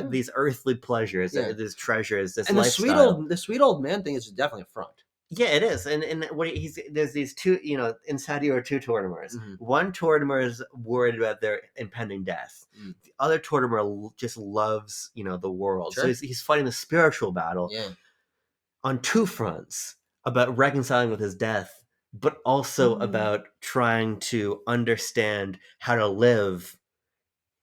These earthly pleasures, these treasures, this lifestyle. The sweet old man thing is definitely a front. Yeah, it is. And what there's these two, inside you are two Tortimers. Mm-hmm. One Tortimer is worried about their impending death. Mm. The other Tortimer just loves, the world. Sure. So he's fighting the spiritual battle on two fronts about reconciling with his death, but also about trying to understand how to live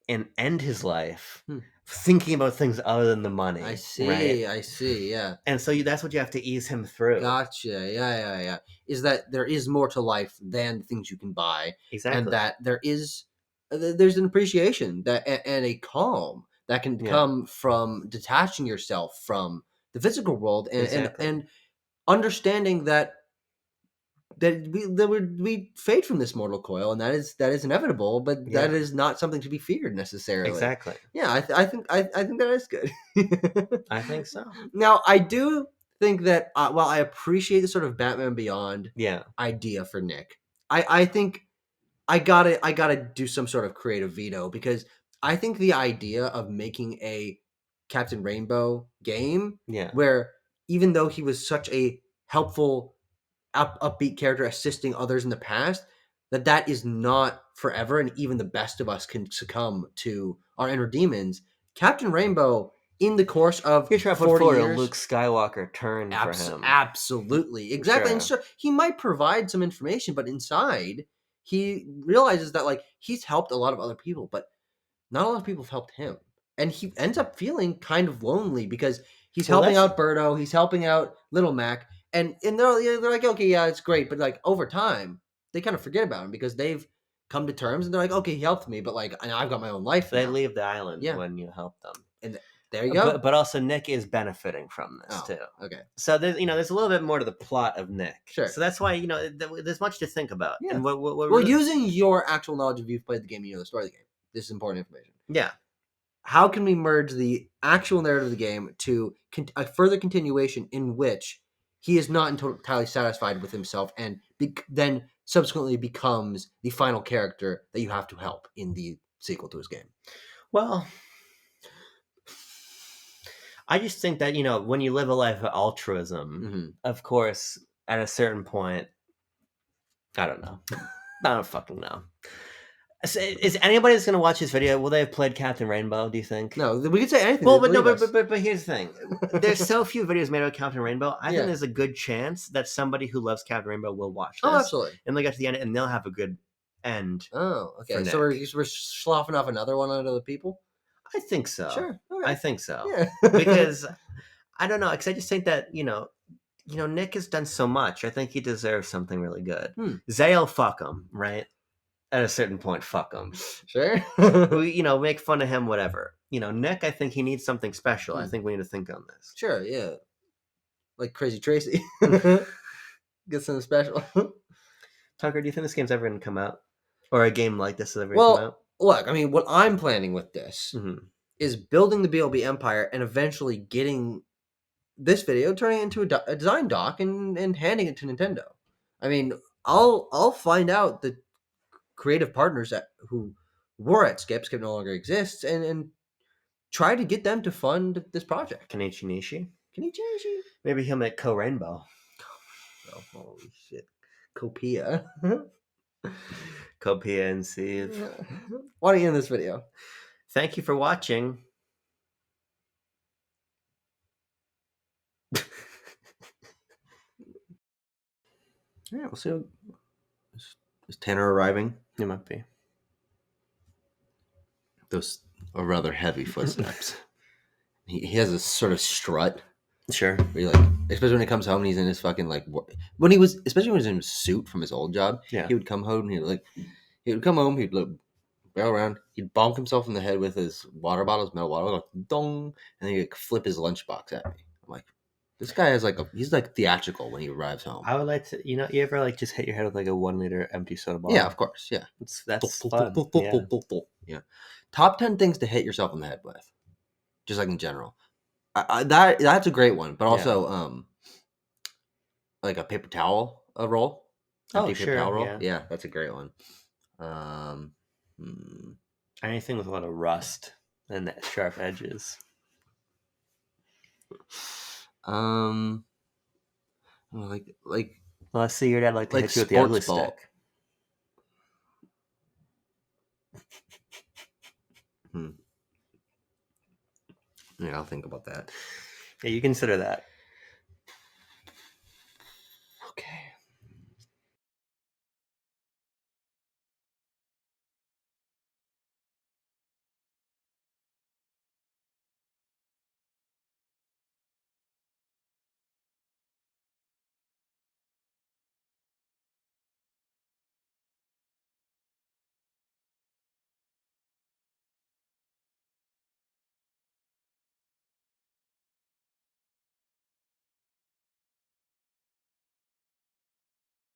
and end his life, thinking about things other than the money. I see, right? I see, yeah. And so that's what you have to ease him through. Gotcha, yeah. Is that there is more to life than things you can buy. Exactly. And that there's an appreciation and a calm that can come from detaching yourself from the physical world and understanding that we fade from this mortal coil, and that is inevitable, but that is not something to be feared necessarily. Exactly. Yeah, I think that is good. I think so. Now, I do think that while I appreciate the sort of Batman Beyond idea for Nick, I think I gotta do some sort of creative veto, because I think the idea of making a Captain Rainbow game where, even though he was such a helpful upbeat character assisting others in the past, that is not forever, and even the best of us can succumb to our inner demons. Captain Rainbow, in the course of 40 years, Luke Skywalker turn for him. Absolutely, exactly. And so he might provide some information, but inside he realizes that he's helped a lot of other people, but not a lot of people have helped him, and he ends up feeling kind of lonely because he's helping out Birdo, he's helping out Little Mac. And they're like, okay, yeah, it's great. But over time, they kind of forget about him because they've come to terms, and they're like, okay, he helped me, but I've got my own life. They leave the island when you help them. And there you go. But also Nick is benefiting from this too. Okay. So there's a little bit more to the plot of Nick. Sure. So that's why there's much to think about. Yeah. And using your actual knowledge of you've played the game, you know the story of the game. This is important information. Yeah. How can we merge the actual narrative of the game to a further continuation in which he is not entirely satisfied with himself, and then subsequently becomes the final character that you have to help in the sequel to his game? Well, I just think that, when you live a life of altruism, of course, at a certain point, I don't know. I don't fucking know. Is anybody that's going to watch this video, will they have played Captain Rainbow, do you think? No, we could say anything. Well, but here's the thing. There's so few videos made about Captain Rainbow. I think there's a good chance that somebody who loves Captain Rainbow will watch this. Oh, absolutely. And they'll get to the end, and they'll have a good end. Oh, okay. So we're sloughing off another one on other people? I think so. Sure. Okay. I think so. Yeah. Because, I don't know, because I just think that, Nick has done so much. I think he deserves something really good. Zale, fuck him, right? At a certain point, fuck him. Sure. Make fun of him, whatever. Nick, I think he needs something special. I think we need to think on this. Sure, yeah. Like Crazy Tracy. Get something special. Tucker, do you think this game's ever going to come out? Or a game like this is ever going to come out? Look, I mean, what I'm planning with this is building the BLB Empire and eventually getting this video, turning it into a design doc and handing it to Nintendo. I mean, I'll find out the creative partners who were at Skip. Skip no longer exists, and try to get them to fund this project. Kenichi Nishi? Kenichi? Maybe he'll make Co-Rainbow. Oh, holy shit. Copia. Copia and Sieve. Why don't you end this video? Thank you for watching. Yeah, we'll see. Is Tanner arriving? It might be. Those are rather heavy footsteps. he has a sort of strut. Sure. Where he like, especially when he comes home and he's in his fucking like, when he was, especially when he was in his suit from his old job. Yeah. He would come home and he would come home, he'd look, barrel around, he'd bonk himself in the head with his water bottle, his metal water bottle, like, dong, and then he'd like, flip his lunchbox at me. I'm like, this guy has like he's like theatrical when he arrives home. I would like to, you ever like just hit your head with like a 1 liter empty soda bottle? Yeah, of course. Yeah. That's fun. Yeah. Top 10 things to hit yourself in the head with. Just like in general. That's a great one. But also, like a paper towel roll. Paper towel roll. Yeah. Yeah, that's a great one. Anything with a lot of rust and sharp edges. Like well, let's see your dad like to hit you with the ugly stick. Yeah, I'll think about that. Yeah, you consider that. Okay.